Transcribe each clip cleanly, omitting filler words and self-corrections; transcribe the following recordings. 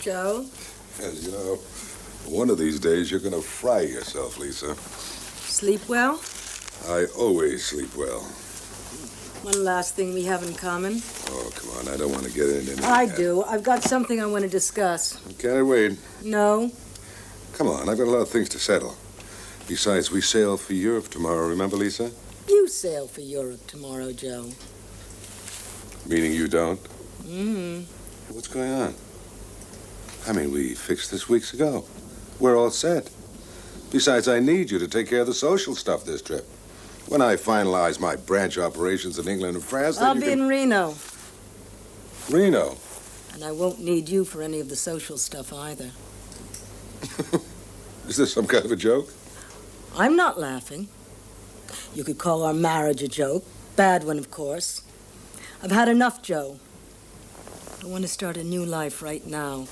Joe. Yes, you know, one of these days you're going to fry yourself, Lisa. Sleep well? I always sleep well. One last thing we have in common. Oh, come on, I don't want to get into it. I do. I've got something I want to discuss. Can I wait? No. Come on, I've got a lot of things to settle. Besides, we sail for Europe tomorrow, remember, Lisa? You sail for Europe tomorrow, Joe. Meaning you don't? Mm-hmm. What's going on? I mean, we fixed this weeks ago. We're all set. Besides, I need you to take care of the social stuff this trip. When I finalize my branch operations in England and France, I'll be in Reno. Reno? And I won't need you for any of the social stuff either. Is this some kind of a joke? I'm not laughing. You could call our marriage a joke. Bad one, of course. I've had enough, Joe. I want to start a new life right now.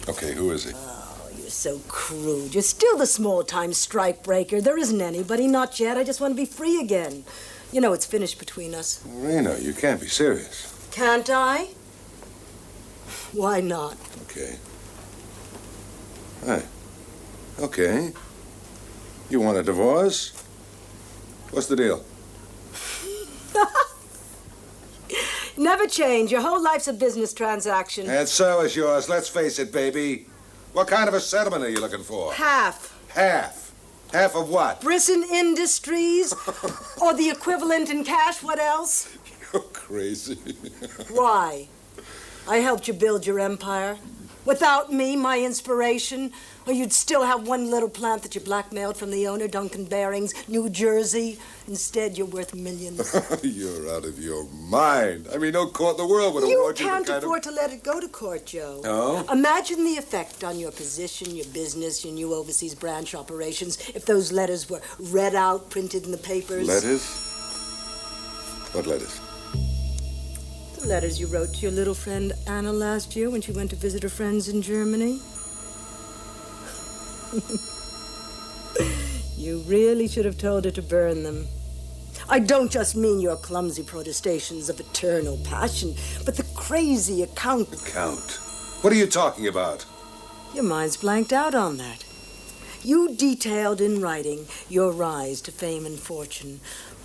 Okay, who is he? Oh, you're so crude. You're still the small-time strike-breaker. There isn't anybody, not yet. I just want to be free again. You know it's finished between us. Reno, you can't be serious. Can't I? Why not? Okay. Hey. Okay. You want a divorce? What's the deal? Never change. Your whole life's a business transaction. And so is yours. Let's face it, baby. What kind of a settlement are you looking for? Half. Half? Half of what? Brisson Industries? Or the equivalent in cash, what else? You're crazy. Why? I helped you build your empire. Without me, my inspiration, or you'd still have one little plant that you blackmailed from the owner, Duncan Barings, New Jersey. Instead, you're worth millions. You're out of your mind. I mean, no court in the world would You award you the can't kind afford to let it go to court, Joe. Oh? Imagine the effect on your position, your business, your new overseas branch operations if those letters were read out, printed in the papers. Letters? What letters? The letters you wrote to your little friend Anna last year when she went to visit her friends in Germany. You really should have told her to burn them. I don't just mean your clumsy protestations of eternal passion, but the crazy account. Account? What are you talking about? Your mind's blanked out on that. You detailed in writing your rise to fame and fortune.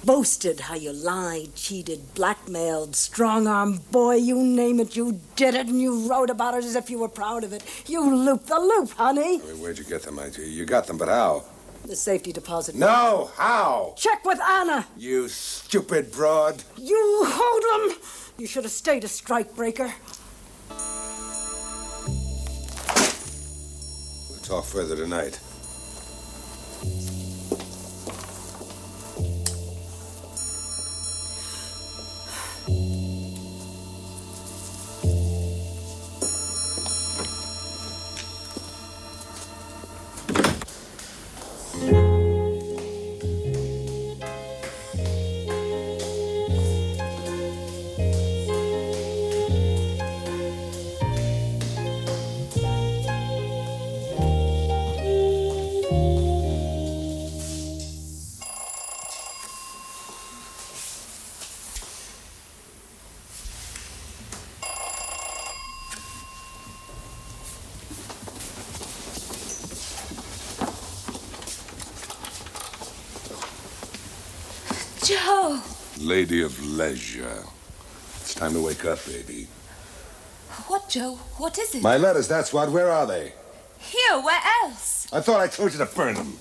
Boasted how you lied, cheated, blackmailed, strong-armed, boy, you name it, you did it, and you wrote about it as if you were proud of it. You looped the loop, honey. I mean, where'd you get them? You got them, but how? The safety deposit. No, how? Check with Anna. You stupid broad. You hoodlum. You should have stayed a strikebreaker. We'll talk further tonight. Joe! Lady of leisure. It's time to wake up, baby. What, Joe? What is it? My letters, that's what. Where are they? Here, where else? I thought I told you to burn them.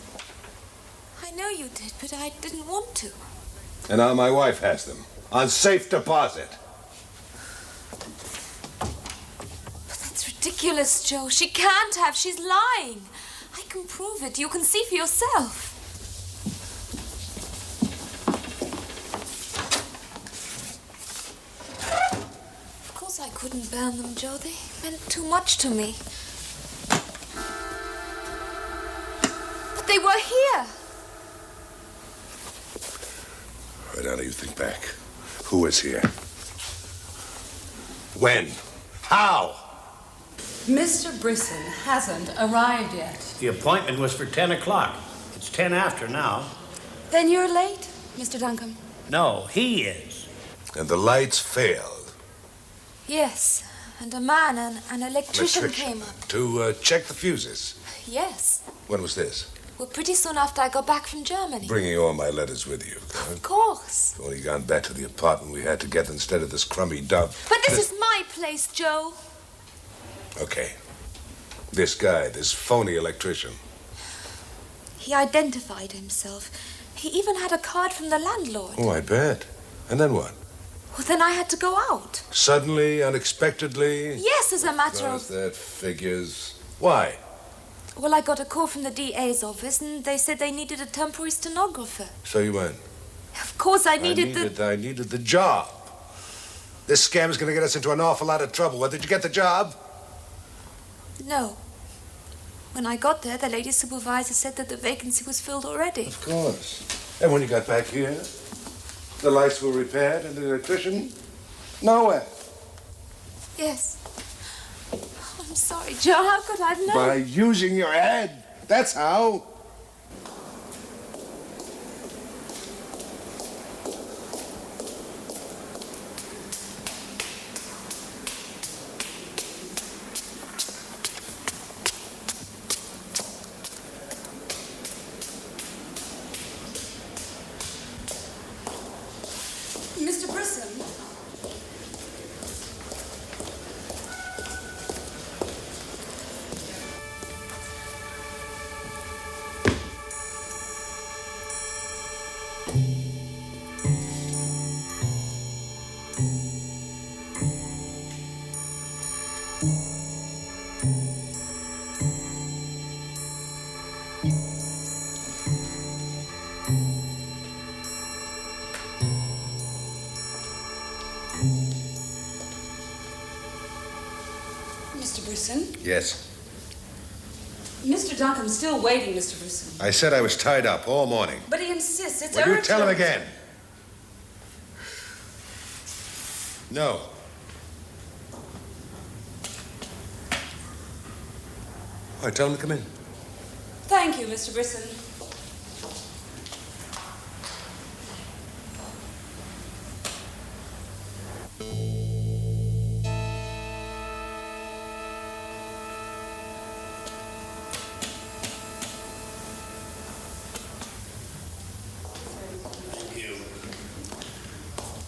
I know you did, but I didn't want to. And now my wife has them. On safe deposit. But that's ridiculous, Joe. She can't have. She's lying. I can prove it. You can see for yourself. I couldn't burn them, Joe. They meant too much to me. But they were here. Right now, you think back. Who was here? When? How? Mr. Brisson hasn't arrived yet. The appointment was for 10 o'clock. It's 10 after now. Then you're late, Mr. Duncan. No, he is. And the lights failed. Yes, and a man, an electrician came up. To check the fuses. Yes. When was this? Well, pretty soon after I got back from Germany. Bringing all my letters with you. Of course. If only gone back to the apartment we had together instead of this crummy dump. But this is my place, Joe. Okay. This guy, this phony electrician. He identified himself. He even had a card from the landlord. Oh, I bet. And then what? Well, then I had to go out. Suddenly, unexpectedly? Yes, as a matter of... That figures. Why? Well, I got a call from the DA's office, and they said they needed a temporary stenographer. So you went? Of course, I needed I needed the job. This scam is going to get us into an awful lot of trouble. Well, did you get the job? No. When I got there, the lady supervisor said that the vacancy was filled already. Of course. And when you got back here, the lights were repaired and the electrician? Nowhere. Yes. Oh, I'm sorry, Joe. How could I have known? By using your head. That's how. Mr. Brisson? Mr. Brisson? Yes. Mr. Duncombe's still waiting, Mr. Brisson. I said I was tied up all morning. But he insists it's Will urgent. you tell him again? No. All right, tell him to come in. Thank you, Mr. Brisson.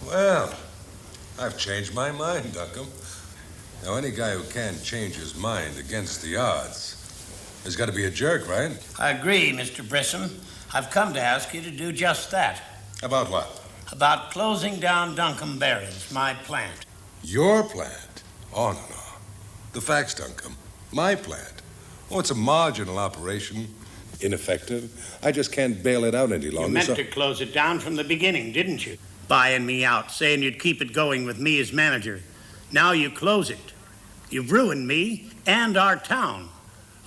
Well, I've changed my mind, Duncombe. Now, any guy who can't change his mind against the odds has got to be a jerk, right? I agree, Mr. Brisson. I've come to ask you to do just that. About what? About closing down Duncombe Bearings, my plant. Your plant? Oh, no. The facts, Duncombe. My plant. Oh, it's a marginal operation. Ineffective. I just can't bail it out any longer. You meant so... to close it down from the beginning, didn't you? Buying me out, saying you'd keep it going with me as manager. Now you close it. You've ruined me and our town.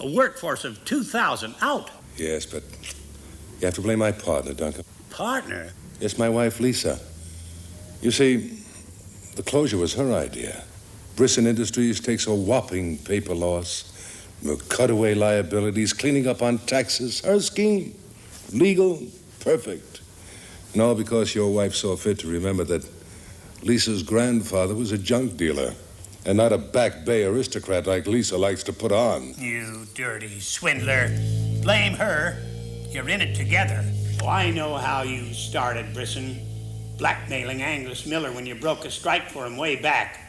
A workforce of 2,000 out. Yes, but you have to blame my partner, Duncombe. Partner? Yes, my wife, Lisa. You see, the closure was her idea. Brisson Industries takes a whopping paper loss, cutaway liabilities, cleaning up on taxes. Her scheme. Legal, perfect. And all because your wife saw fit to remember that Lisa's grandfather was a junk dealer and not a back bay aristocrat like Lisa likes to put on. You dirty swindler. Blame her. You're in it together. Oh, I know how you started, Brisson. Blackmailing Angus Miller when you broke a strike for him way back.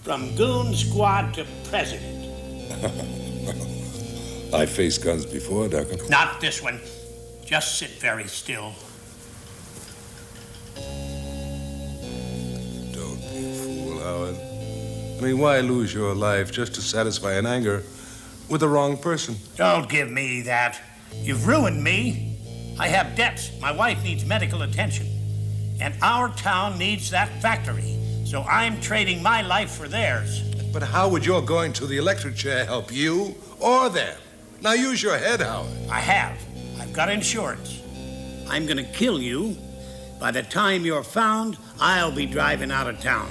From goon squad to president. I faced guns before, Duncombe. Not this one. Just sit very still. Don't be a fool, Howard. I mean, why lose your life just to satisfy an anger with the wrong person? Don't give me that. You've ruined me. I have debts. My wife needs medical attention. And our town needs that factory. So I'm trading my life for theirs. But how would your going to the electric chair help you or them? Now use your head, Howard. I have. I've got insurance. I'm going to kill you. By the time you're found, I'll be driving out of town.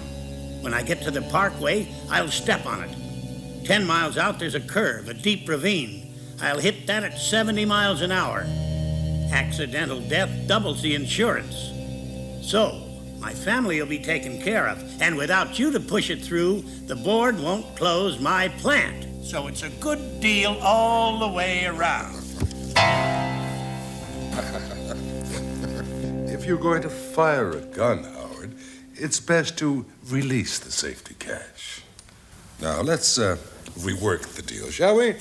When I get to the parkway, I'll step on it. 10 miles out, there's a curve, a deep ravine. I'll hit that at 70 miles an hour. Accidental death doubles the insurance. So, My family will be taken care of. And without you to push it through, the board won't close my plant. So it's a good deal all the way around. If you're going to fire a gun, Howard, it's best to release the safety cache. Now, let's rework the deal, shall we?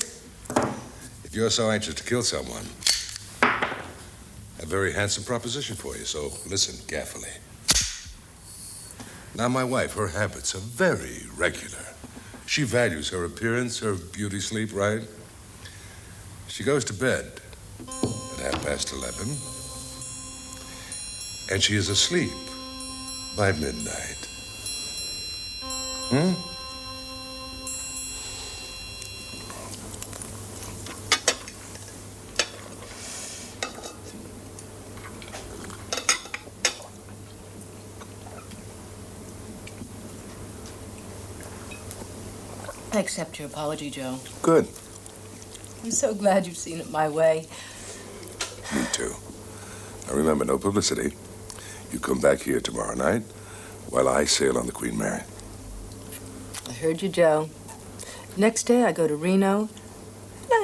If you're so anxious to kill someone, a very handsome proposition for you, so listen carefully. Now, my wife, her habits are very regular. She values her appearance, her beauty sleep, right? She goes to bed at 11:30, and she is asleep by midnight. I accept your apology, Joe. Good. I'm so glad you've seen it my way. Me too. Now remember, no publicity. You come back here tomorrow night while I sail on the Queen Mary. I heard you, Joe. Next day, I go to Reno.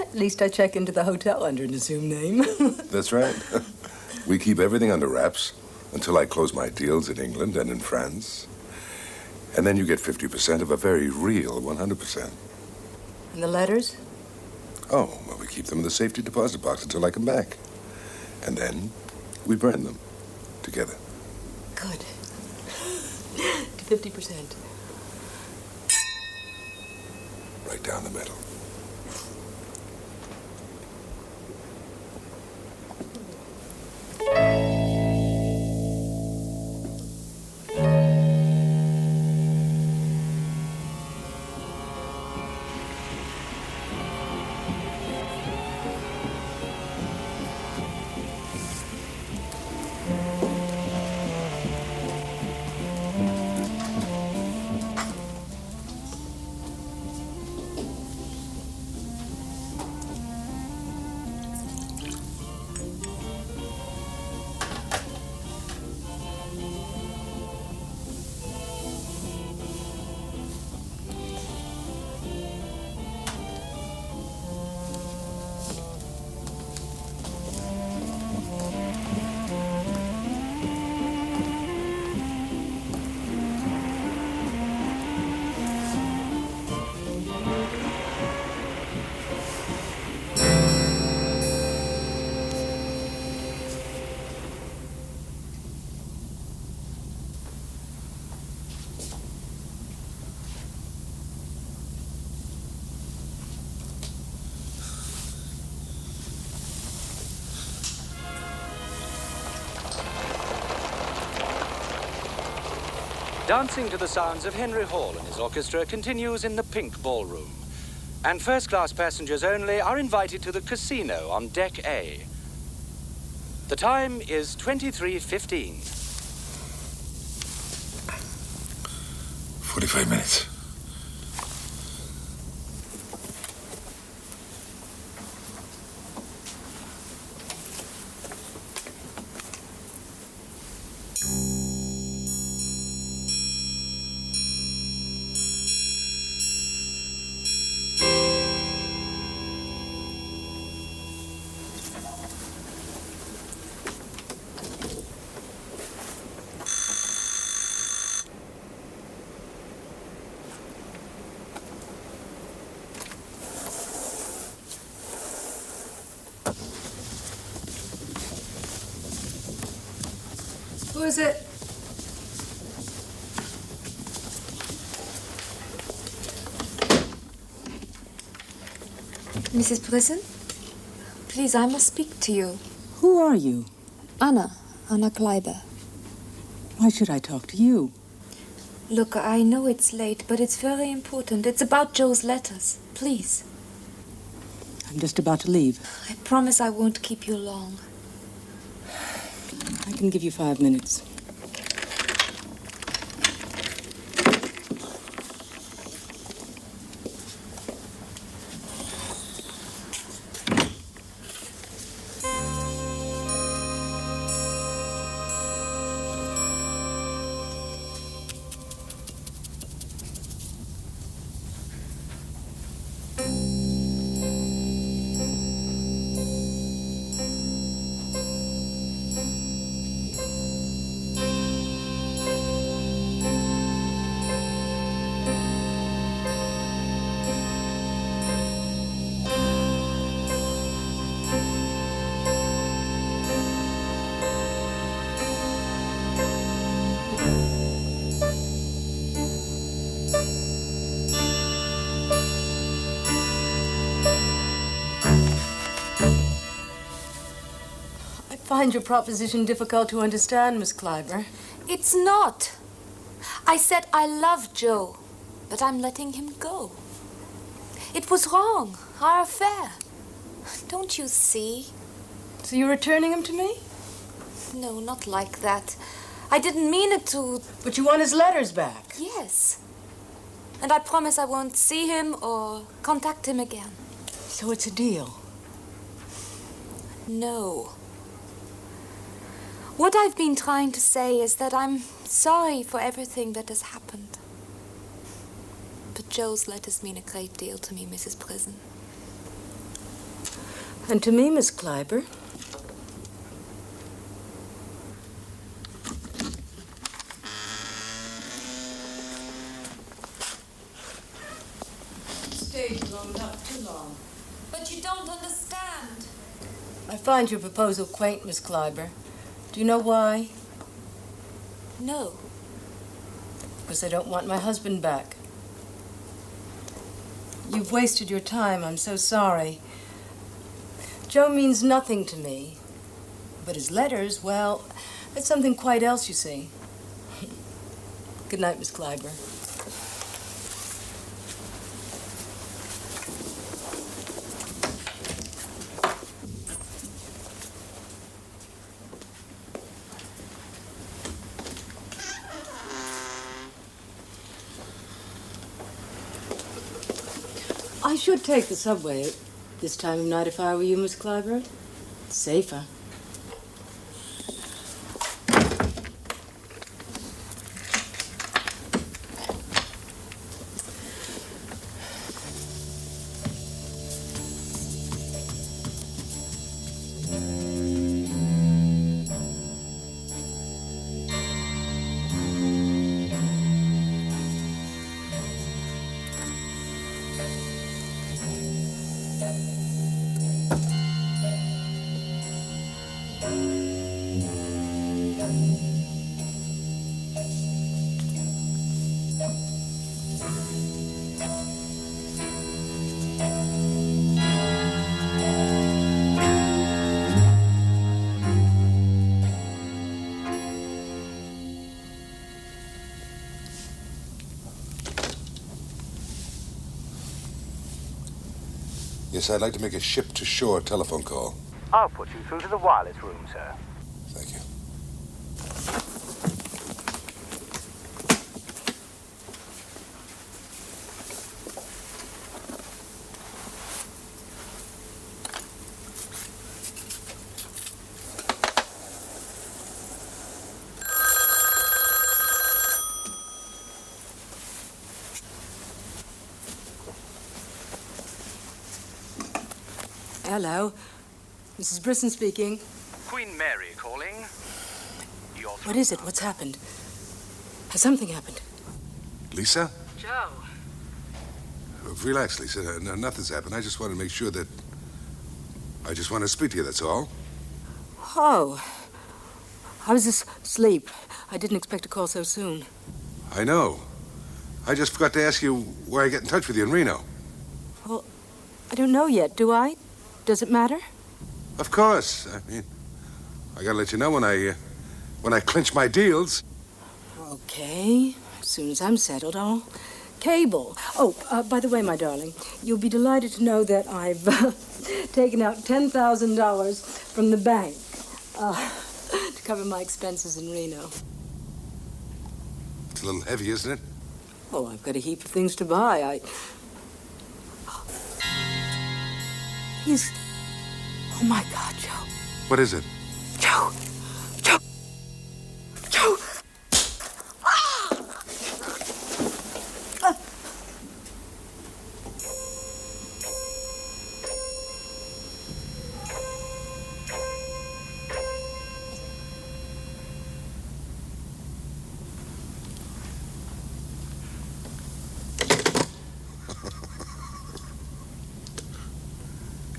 At least I check into the hotel under an assumed name. That's right. We keep everything under wraps until I close my deals in England and in France. And then you get 50% of a very real 100%. And the letters? Oh, well, we keep them in the safety deposit box until I come back. And then we burn them together. Good. To 50%. Right down the middle. Dancing to the sounds of Henry Hall and his orchestra continues in the Pink Ballroom. And first-class passengers only are invited to the casino on Deck A. The time is 23:15. 45 minutes. Who is it? Mrs. Brisson? Please, I must speak to you. Who are you? Anna Kleiber. Why should I talk to you? Look, I know it's late, but it's very important. It's about Joe's letters. Please. I'm just about to leave. I promise I won't keep you long. I can give you 5 minutes. find your proposition difficult to understand, Miss Kleiber. It's not. I said I love Joe, but I'm letting him go. It was wrong, our affair. Don't you see? So you're returning him to me? No, not like that. I didn't mean it to... But you want his letters back? Yes. And I promise I won't see him or contact him again. So it's a deal? No. What I've been trying to say is that I'm sorry for everything that has happened. But Joe's letters mean a great deal to me, Mrs. Prison. And to me, Miss Kleiber. Stayed long enough, too long. But you don't understand. I find your proposal quaint, Miss Kleiber. Do you know why? No. Because I don't want my husband back. You've wasted your time. I'm so sorry. Joe means nothing to me. But his letters, well, that's something quite else, you see. Good night, Miss Kleiber. I should take the subway at this time of night if I were you, Miss Kleiber. It's safer. Yes, I'd like to make a ship-to-shore telephone call. I'll put you through to the wireless room, sir. Thank you. Hello. Mrs. Brisson speaking. Queen Mary calling. What is it? What's happened? Has something happened? Lisa? Joe. Relax, Lisa. Nothing's happened. I just want to make sure that... I just want to speak to you, that's all. Oh. I was asleep. I didn't expect a call so soon. I know. I just forgot to ask you where I get in touch with you in Reno. Well, I don't know yet, do I? Does it matter? Of course. I mean, I gotta let you know when I clinch my deals. Okay. As soon as I'm settled, I'll cable. Oh, by the way, my darling, you'll be delighted to know that I've taken out $10,000 from the bank to cover my expenses in Reno. It's a little heavy, isn't it? Oh, I've got a heap of things to buy. Oh, my God, Joe. What is it? Joe!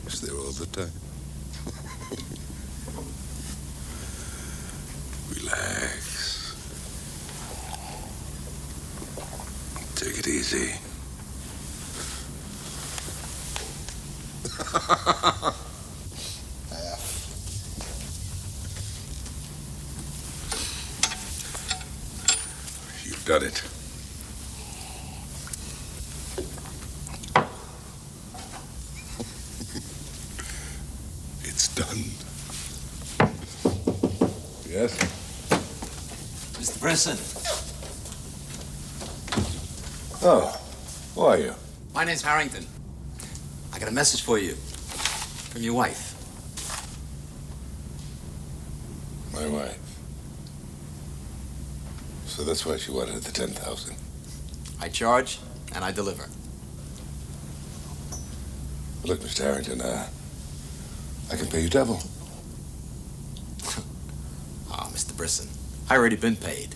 It's there all the time. Relax. Take it easy. done it. It's done. Yes? Mr. Brisson. Oh, who are you? My name's Harrington. I got a message for you. From your wife. My wife. So that's why she wanted the 10,000. I charge and I deliver. Look, Mr. Harrington, I can pay you double. Mr. Brisson, I already been paid.